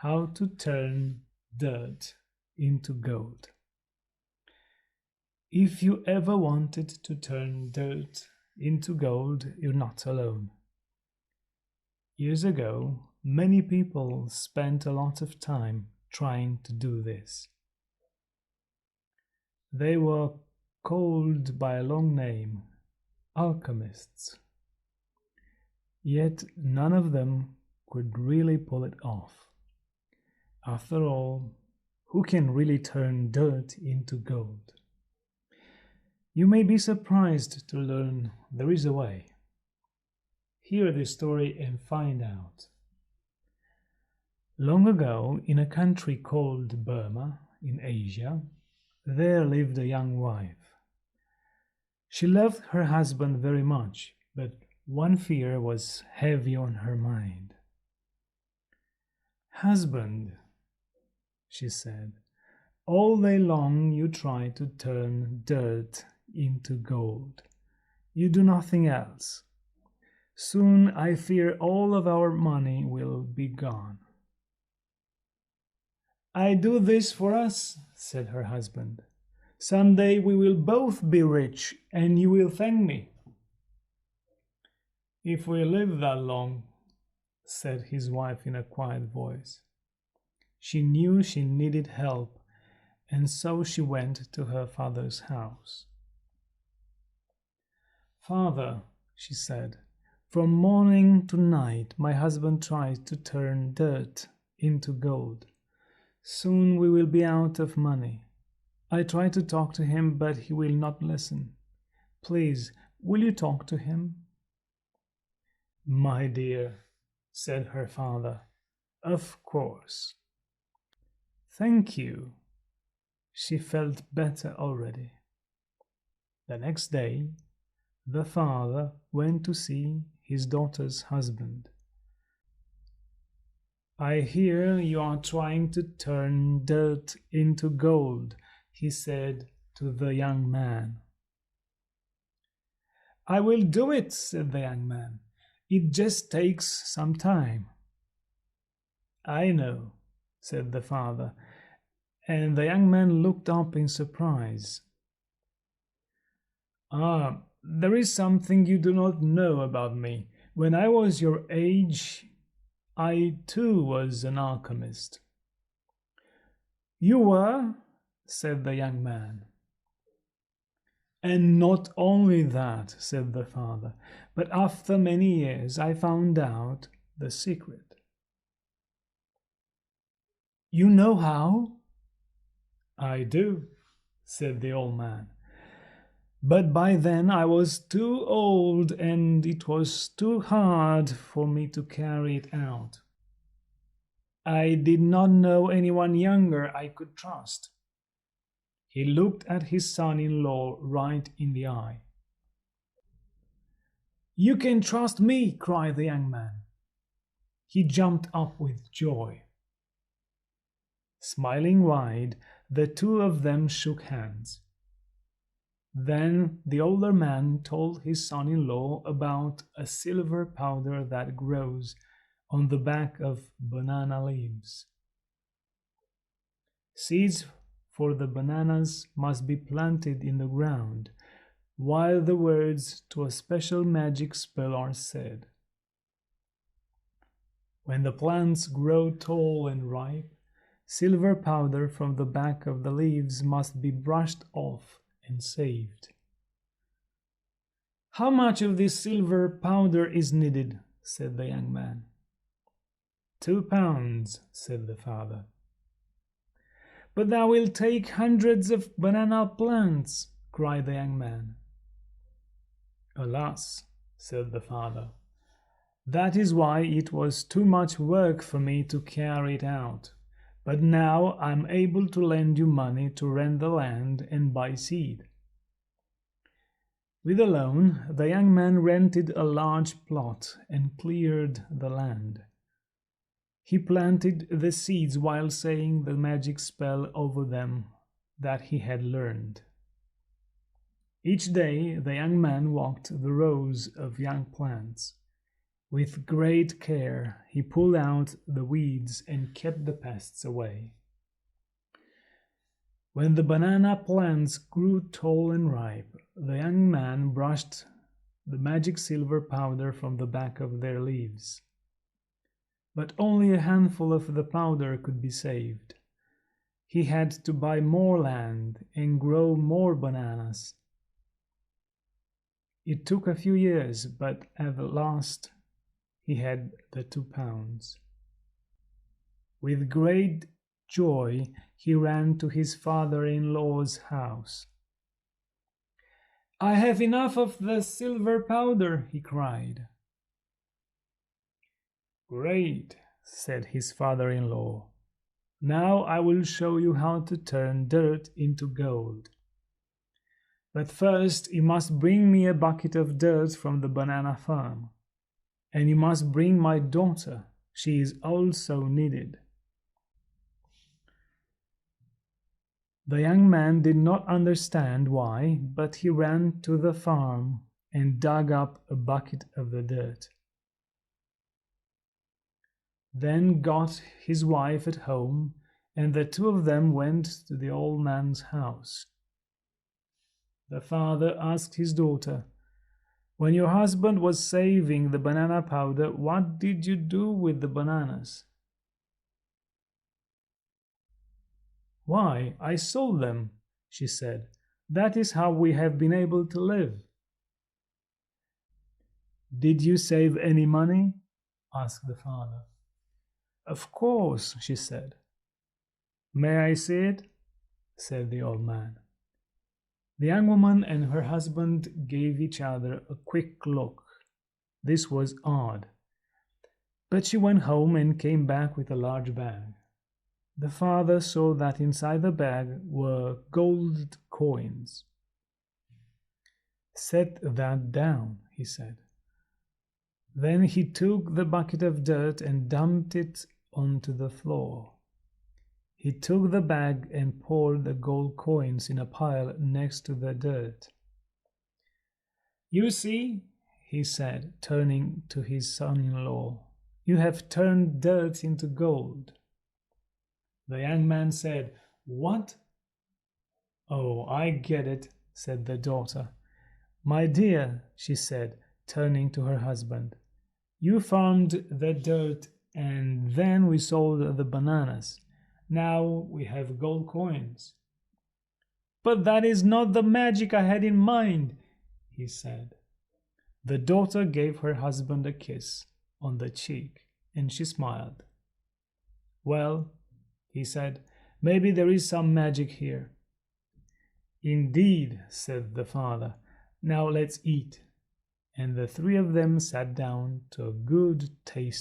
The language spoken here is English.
how to turn dirt into gold. If you ever wanted to turn dirt into gold, you're not alone. Years ago, many people spent a lot of time trying to do this. They were called by a long name, alchemists. Yet none of them could really pull it off. After all, who can really turn dirt into gold? You may be surprised to learn there is a way. Hear this story and find out. Long ago, in a country called Burma, in Asia, there lived a young wife. She loved her husband very much, but one fear was heavy on her mind. "Husband," she said, "all day long you try to turn dirt into gold. You do nothing else. Soon I fear all of our money will be gone." "I do this for us," said her husband. "Someday we will both be rich and you will thank me." "If we live that long," said his wife in a quiet voice. She knew she needed help, and so she went to her father's house. "Father," she said, "from morning to night my husband tries to turn dirt into gold. Soon we will be out of money. I try to talk to him, but he will not listen. Please, will you talk to him?" "My dear," said her father, "of course." "Thank you." She felt better already. The next day, the father went to see his daughter's husband. "I hear you are trying to turn dirt into gold," he said to the young man. "I will do it," said the young man. "It just takes some time." "I know," said the father, and the young man looked up in surprise. "Ah, there is something you do not know about me. When I was your age, I too was an alchemist." "You were?" said the young man. "And not only that," said the father, "but after many years I found out the secret." "You know how?" "I do," said the old man. "But by then I was too old and it was too hard for me to carry it out. I did not know anyone younger I could trust." He looked at his son-in-law right in the eye. "You can trust me," cried the young man. He jumped up with joy. Smiling wide, the two of them shook hands. Then the older man told his son-in-law about a silver powder that grows on the back of banana leaves. Seeds for the bananas must be planted in the ground, while the words to a special magic spell are said. When the plants grow tall and ripe, silver powder from the back of the leaves must be brushed off and saved. "How much of this silver powder is needed?" said the young man. "2 pounds," said the father. "But that will take hundreds of banana plants," cried the young man. "Alas," said the father, "that is why it was too much work for me to carry it out. But now I'm able to lend you money to rent the land and buy seed." With a loan, the young man rented a large plot and cleared the land. He planted the seeds while saying the magic spell over them that he had learned. Each day the young man walked the rows of young plants, With great care, he pulled out the weeds and kept the pests away. When the banana plants grew tall and ripe, the young man brushed the magic silver powder from the back of their leaves. But only a handful of the powder could be saved. He had to buy more land and grow more bananas. It took a few years, but at last he had the 2 pounds. With great joy, he ran to his father-in-law's house. "I have enough of the silver powder," he cried. "Great," said his father-in-law. "Now I will show you how to turn dirt into gold. But first you must bring me a bucket of dirt from the banana farm. And you must bring my daughter. She is also needed." The young man did not understand why, but he ran to the farm and dug up a bucket of the dirt. Then got his wife at home, and the 2 of them went to the old man's house. The father asked his daughter, "When your husband was saving the banana powder, what did you do with the bananas?" "Why, I sold them," she said. "That is how we have been able to live." "Did you save any money?" asked the father. "Of course," she said. "May I see it?" said the old man. The young woman and her husband gave each other a quick look. This was odd. But she went home and came back with a large bag. The father saw that inside the bag were gold coins. "Set that down," he said. Then he took the bucket of dirt and dumped it onto the floor. He took the bag and poured the gold coins in a pile next to the dirt. "You see," he said, turning to his son-in-law, "you have turned dirt into gold." The young man said, "What?" "Oh, I get it," said the daughter. "My dear," she said, turning to her husband, "you farmed the dirt and then we sold the bananas. Now we have gold coins." "But that is not the magic I had in mind," he said. The daughter gave her husband a kiss on the cheek and she smiled. "Well," he said, "maybe there is some magic here." "Indeed," said the father. "Now let's eat." And the 3 of them sat down to a good tasty